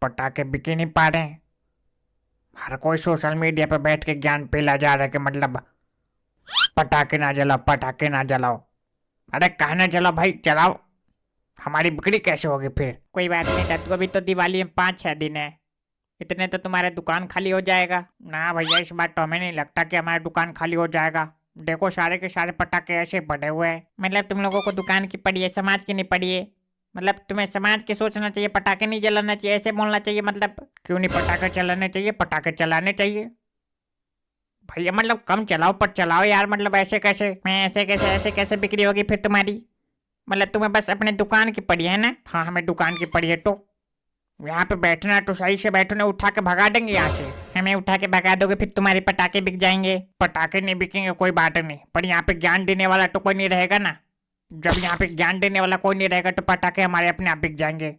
पटाखे बिक ही नहीं पा रहे हैं। हर कोई सोशल मीडिया पे बैठ के ज्ञान पेला जा रहा है कि मतलब पटाखे ना जलाओ, पटाखे ना जलाओ। अरे कहा ना जलाओ भाई, जलाओ। हमारी बिक्री कैसे होगी फिर? कोई बात नहीं डद्दू, अभी तो दिवाली में 5-6 दिन है, इतने तो तुम्हारा दुकान खाली हो जाएगा। ना भैया, इस बार तो हमें नहीं लगता कि हमारी दुकान खाली हो जाएगा। देखो सारे के सारे पटाखे ऐसे पड़े हुए हैं। मतलब तुम लोगों को दुकान की पड़ी है, समाज की नहीं पड़ी है। मतलब तुम्हें समाज के सोचना चाहिए, पटाखे नहीं जलाना चाहिए, ऐसे बोलना चाहिए। मतलब क्यों नहीं पटाखे चलाने चाहिए? पटाखे चलाने चाहिए भैया, मतलब कम चलाओ पर चलाओ यार। मतलब ऐसे कैसे? मैं ऐसे कैसे बिक्री होगी फिर तुम्हारी? मतलब तुम्हें बस अपने दुकान की पड़ी है ना? हाँ, हमें दुकान की पड़ी है तो यहाँ पे बैठना है तो सही से बैठो, नहीं उठा के भगा देंगे यहाँ से। हमें उठा के भगा दोगे फिर तुम्हारे पटाखे बिक जाएंगे। पटाखे नहीं बिकेंगे कोई बात नहीं, पर यहाँ पे ज्ञान देने वाला तो कोई नहीं रहेगा ना। जब यहाँ पे ज्ञान देने वाला कोई नहीं रहेगा तो पटाखे हमारे अपने आप बिक जाएंगे।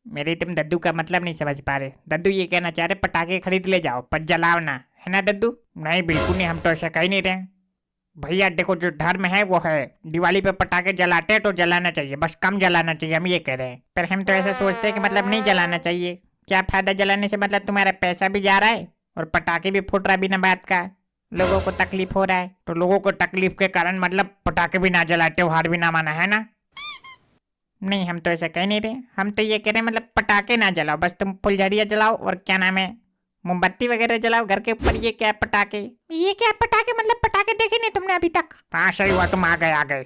मेरी तुम दद्दू का मतलब नहीं समझ पा रहे। दद्दू ये कहना चाह रहे पटाखे खरीद ले जाओ पर जलाओ ना, है ना दद्दू? नहीं बिल्कुल नहीं, हम तो ऐसा कह नहीं रहे भैया। देखो जो धर्म है वो है, दिवाली पे पटाखे जलाते हैं तो जलाना चाहिए, बस कम जलाना चाहिए, हम ये कह रहे हैं। पर हम तो ऐसे सोचते हैं कि मतलब नहीं जलाना चाहिए। क्या फायदा जलाने से? मतलब तुम्हारा पैसा भी जा रहा है और पटाखे भी फूट रहा है बिना बात का, लोगों को तकलीफ हो रहा है। तो लोगों को तकलीफ के कारण मतलब पटाखे भी ना जलाते, त्योहार भी ना माना, है ना? नहीं हम तो ऐसा कह नहीं रहे, हम तो ये कह रहे हैं मतलब पटाखे ना जलाओ, बस तुम फुलझड़िया जलाओ और क्या नाम है, मोमबत्ती वगैरह जलाओ घर के ऊपर। ये क्या पटाखे? ये क्या पटाखे? मतलब पटाखे देखे नहीं तुमने अभी तक? हाँ सही हुआ, तुम आ गए आ गए।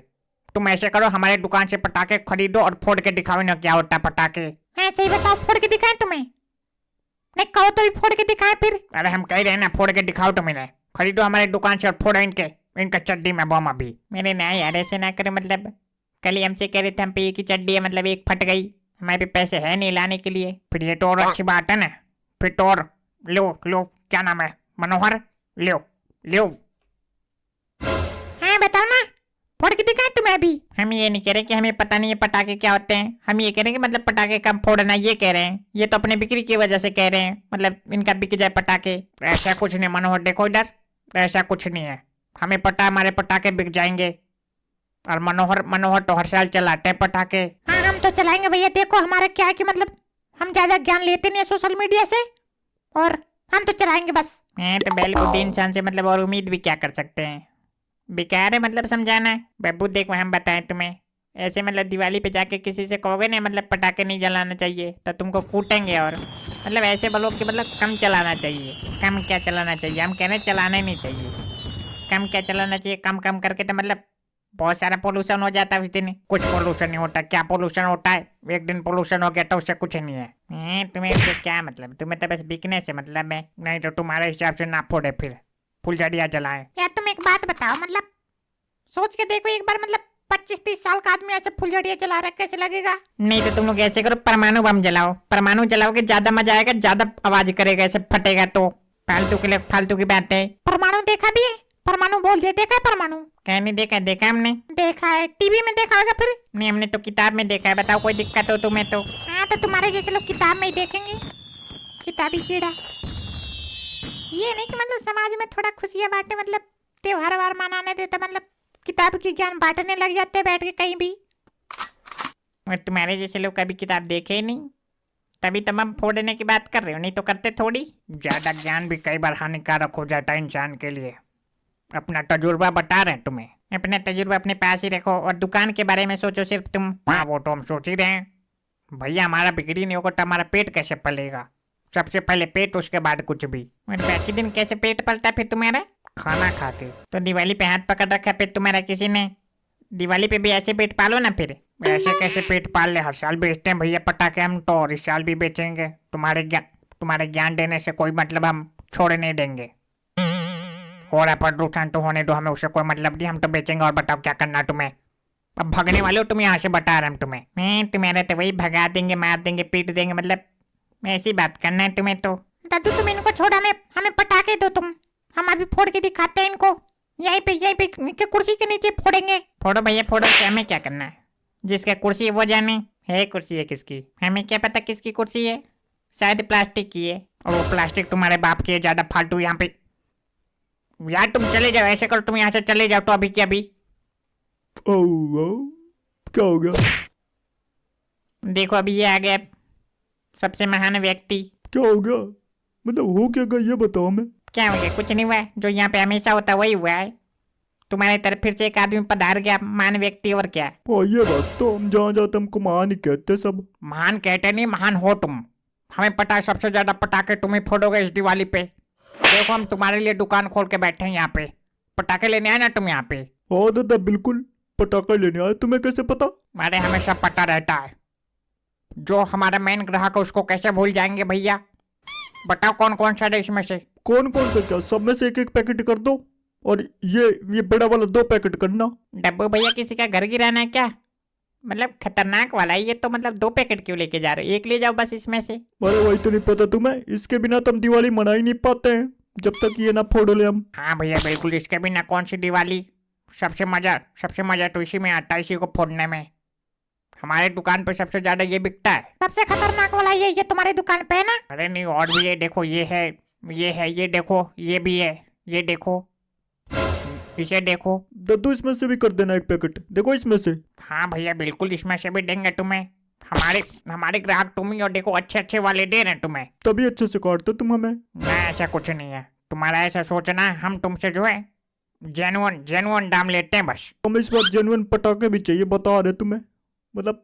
तुम ऐसे करो, हमारे दुकान से पटाखे खरीदो और फोड़ के दिखाओ ना क्या होता है पटाखे। हाँ सही बताओ, फोड़ के दिखाएं तुम्हें? नहीं कहो तो भी फोड़ के दिखाएं फिर। अरे हम कह रहे हैं ना, फोड़ के दिखाओ तुम इन्हें। खरीदो हमारे दुकान से और फोड़ो इनके इनका चड्डी में बम अभी। मेरे ना यार ऐसे ना करे। मतलब कल ही हमसे कह रहे थे हम पे एक ही चड्डी है, मतलब एक फट गई, हमारे पैसे है नहीं लाने के लिए। फिर ये तो और अच्छी बात है ना। फिर तो और लो लो, क्या नाम है, मनोहर, लो लो। हाँ बताओ ना, फोड़ के दिखाएं तुम्हें अभी? हम ये नहीं कह रहे कि हमें पता नहीं है पटाखे क्या होते हैं, हम ये कह रहे हैं कि मतलब पटाखे कम फोड़ना, ये कह रहे हैं। ये तो अपने बिक्री की वजह से कह रहे हैं, मतलब इनका बिक जाए पटाखे। ऐसा कुछ नहीं मनोहर, देखो इधर, ऐसा कुछ नहीं है। हमें पता है हमारे पटाखे बिक जाएंगे। और मनोहर मनोहर तो हर साल चलाते हैं पटाखे। हाँ हम तो चलाएंगे भैया। देखो हमारा क्या है कि मतलब हम ज्यादा ज्ञान लेते नहीं है सोशल मीडिया से, और हम तो चलाएंगे बस। तो बैल बुद्धि इंसान से मतलब और उम्मीद भी क्या कर सकते हैं? बेकार है मतलब समझाना है। बब्बू देखो हम बताएं तुम्हें, ऐसे मतलब दिवाली पे जाके किसी से कहोगे ना मतलब पटाखे नहीं जलाना चाहिए तो तुमको कूटेंगे। और मतलब ऐसे बोलो कि मतलब कम चलाना चाहिए। कम क्या चलाना चाहिए? हम कह रहे हैं चलाना ही नहीं चाहिए। कम क्या चलाना चाहिए? कम कम करके तो मतलब बहुत सारा पोल्यूशन हो जाता है उस दिन। कुछ पोल्यूशन नहीं होता। क्या पोल्यूशन होता है? एक दिन पोल्यूशन हो गया तो उससे कुछ नहीं है। तुम्हें इससे क्या मतलब? तुम्हें तो बस बिकने से मतलब है। नहीं तो तुम्हारे हिसाब से ना फोड़े, फिर फुलझड़िया जलाएं। यार तुम एक बात बताओ, मतलब सोच के देखो एक बार, मतलब 25-30 साल का आदमी ऐसे फुलझड़िया जला रहा है, कैसे लगेगा? नहीं तो तुम लोग ऐसे करो, परमाणु बम जलाओ। परमाणु जलाओगे ज्यादा मजा आएगा, ज्यादा आवाज करेगा, ऐसे फटेगा तो। फालतू के लिए फालतू की बात है। परमाणु देखा भी है? परमाणु बोल दिया, देखा है परमाणु? क्या नहीं देखा? देखा हमने, देखा है टीवी में देखा होगा फिर। नहीं हमने तो किताब में देखा है। बताओ कोई दिक्कत हो तुम्हें तो? हाँ तो तुम्हारे जैसे लोग किताब में ही देखेंगे, किताबी कीड़ा। ये नहीं कि मतलब समाज में थोड़ा खुशियाँ बांटे, मतलब त्योहार वार मनाने देते, मतलब किताब की ज्ञान बांटने लग जाते हैं बैठ के कहीं भी। और तुम्हारे जैसे लोग कभी किताब देखे ही नहीं, तभी तो हम फोड़ने की बात कर रहे हो, नहीं तो करते थोड़ी। ज्यादा ज्ञान भी कई बार हानिकारक हो जाता है इंसान के लिए। अपना तजुर्बा बता रहे हैं तुम्हें। अपना तजुर्बा अपने पास ही रखो और दुकान के बारे में सोचो सिर्फ तुम। हाँ वो तो हम सोच ही रहे हैं भैया, हमारा बिक्री नहीं होगा तो हमारा पेट कैसे पलेगा? सबसे पहले पेट, उसके बाद कुछ भी। और बाकी दिन कैसे पेट पलता है फिर तुम्हारा? खाना खा के। तो दिवाली पे हाथ पकड़ रखा है पेट तुम्हारा किसी ने? दिवाली पे भी ऐसे पेट पालो ना फिर। ऐसे कैसे पेट पाल ले? हर साल बेचते हैं भैया पटाखे हम तो, और इस साल भी बेचेंगे। तुम्हारे ज्ञान देने से कोई मतलब हम छोड़ नहीं देंगे। हो रहा प्रदूषण तो होने दो, हमें उससे कोई मतलब नहीं, हम तो बेचेंगे। और बताओ क्या करना है तुम्हें? अब भगने वाले हो तुम यहाँ से, बता रहे हम तुम्हें। तुम्हारा तो वही भगा देंगे, मार देंगे, पीट देंगे, मतलब ऐसी बात करना है तुम्हें तो। दादू तुम इनको छोड़, हमें पटाखे दो तुम, हम अभी फोड़ के दिखाते हैं इनको। यहीं पे कुर्सी के नीचे फोड़ेंगे। फोड़ो भैया फोड़ो, हमें क्या करना है? जिसका कुर्सी है वो जाने। है कुर्सी है किसकी? हमें क्या पता किसकी कुर्सी है, शायद प्लास्टिक की है। और वो प्लास्टिक तुम्हारे बाप की है, ज्यादा फालतू यहाँ पे। यार तुम चले जाओ, ऐसे करो तुम यहाँ से चले जाओ तो अभी की अभी। क्या हो गया? देखो अभी ये आ गया, सबसे महान व्यक्ति। क्या हो गया? मतलब हो क्या गया ये बताओ हमें। क्या हो गया? कुछ नहीं हुआ है, जो यहाँ पे हमेशा होता है वही हुआ है। तुम्हारी तरफ फिर से एक आदमी पधार गया, महान व्यक्ति, और क्या। हाँ ये बात तो, हम जहाँ जाते हमको महान ही कहते सब। महान कहते नहीं, महान हो तुम। हमें पता है सबसे ज्यादा पटाखे तुम ही फोड़ोगे इस दिवाली पे। देखो हम तुम्हारे लिए दुकान खोल के बैठे हैं यहाँ पे। पटाखे लेने आए ना तुम यहाँ पे। हाँ दादा बिल्कुल, पटाखा लेने आए। तुम्हें कैसे पता? अरे हमें सब पता रहता है। जो हमारा मेन ग्राहक है उसको कैसे भूल जाएंगे भैया। बताओ कौन कौन सा है इसमें से। कौन कौन सा? क्या सब में से एक एक पैकेट कर दो, और ये बड़ा वाला 2 पैकेट करना। डब्बू भैया किसी का घर गिराना है क्या? मतलब खतरनाक वाला है ये तो। मतलब 2 पैकेट क्यों लेके जा रहे हो? एक ले जाओ बस इसमें से। अरे वही तो नहीं पता तुम्हें, इसके बिना तो हम दिवाली मना ही नहीं पाते हैं, जब तक ये ना फोड़ ले हम। हाँ भैया बिल्कुल, इसके बिना कौन सी दिवाली। सबसे मजा तो इसी में आता है, इसी को फोड़ने में। हमारे दुकान पे सबसे ज्यादा ये बिकता है। सबसे खतरनाक वाला ये तुम्हारी दुकान पे है ना? अरे नहीं, और भी है। देखो ये है, ये देखो, ये भी है, ये देखो, इसे देखो। दद्दू इसमें से भी कर देना एक पैकेट, देखो इसमें से। हाँ भैया बिल्कुल, इसमें से भी देंगे तुम्हें। हमारे ग्राहक तुम ही, और देखो अच्छे अच्छे वाले दे रहे हैं तुम्हें। तभी अच्छे से काटते तुम हमें। ना ऐसा कुछ नहीं है, तुम्हारा ऐसा सोचना है। हम तुमसे जो है जेनुअन दाम लेते हैं बस। हमें इस बार जेन्युइन पटाखे भी चाहिए, बता रहे तुम्हें। मतलब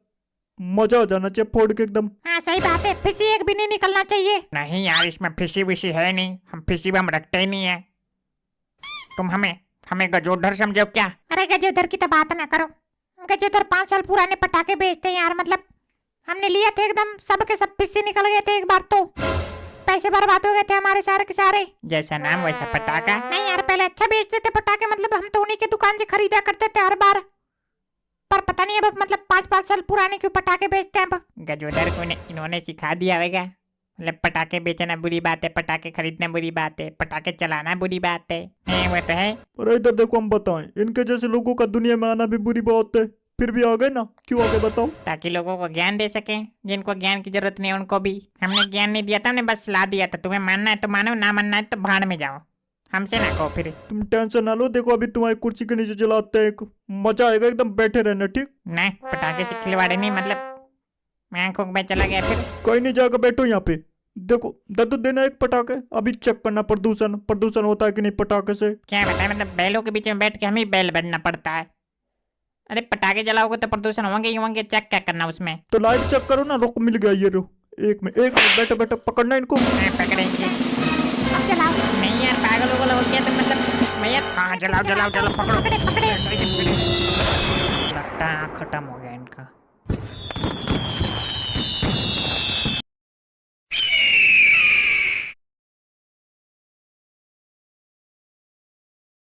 मजा आ जाना चाहिए फोड़ के एकदम। हाँ सही बात है, फिर से एक भी नहीं निकलना चाहिए। नहीं यार, इसमें फिशी विशी है नहीं। हम फिशी बम रखते ही नहीं है। तुम हमें गजोधर समझो क्या। अरे गजेधर की तो बात ना करो। गजेधर 5 साल पुराने पटाखे बेचते हैं यार। मतलब हमने लिए थे एकदम, सब के सब फिर से निकल गए थे एक बार तो। पैसे बर्बाद हो गए थे हमारे सारे के सारे। जैसा नाम वैसा पटाखा। नहीं यार, पहले अच्छा बेचते थे पटाखे। मतलब हम तो उन्हीं की दुकान से खरीदा करते थे हर बार। पर पता नहीं अब मतलब 5-5 साल पुराने क्यों पटाखे बेचते हैं अब। गजोधर को इन्होंने सिखा दिया होगा। मतलब पटाखे बेचना बुरी बात है, पटाखे खरीदना बुरी बात है, पटाखे चलाना बुरी बात है। वो तो है। अरे इधर देखो, हम बताएं, इनके जैसे लोगों का दुनिया में आना भी बुरी बात है, फिर भी आ गए ना। क्यों आ गए बताओ? ताकि लोगों को ज्ञान दे सके, जिनको ज्ञान की जरूरत नहीं है उनको भी। हमने ज्ञान नहीं दिया था, हमने बस सलाह दिया था। तुम्हें मानना है तो मानो, ना मानना है तो भाड़ में जाओ। हमसे ना कहो फिर। तुम टेंशन ना लो, देखो अभी तुम्हारी कुर्सी के नीचे जलाते हैं, एक मजा आएगा एकदम, बैठे रहना ठीक। नहीं, पटाखे से खिलवाड़े नहीं, मतलब मैं आंखों में चला गया फिर। कहीं नहीं जाकर बैठो यहाँ पे। देखो दद्दू देना एक पटाखे, अभी चेक करना प्रदूषण होता है कि नहीं पटाखे से। क्या बताए, मतलब बैलों के बीच में बैठ के हमें बैल बनना पड़ता है। अरे पटाखे जलाओगे तो प्रदूषण होंगे ही होंगे, चेक क्या करना उसमें। तो लाइट चेक करो ना। रुक, मिल गया ये रो। एक में बैठो बैठो, पकड़ना इनको। हाँ, पकड़ेंगे। अब चलाओ। नहीं यार, पागल हो गया तो मतलब भैया। हाँ जलाओ, पकड़ो। पकड़े। लगता है खत्म हो गया इनका।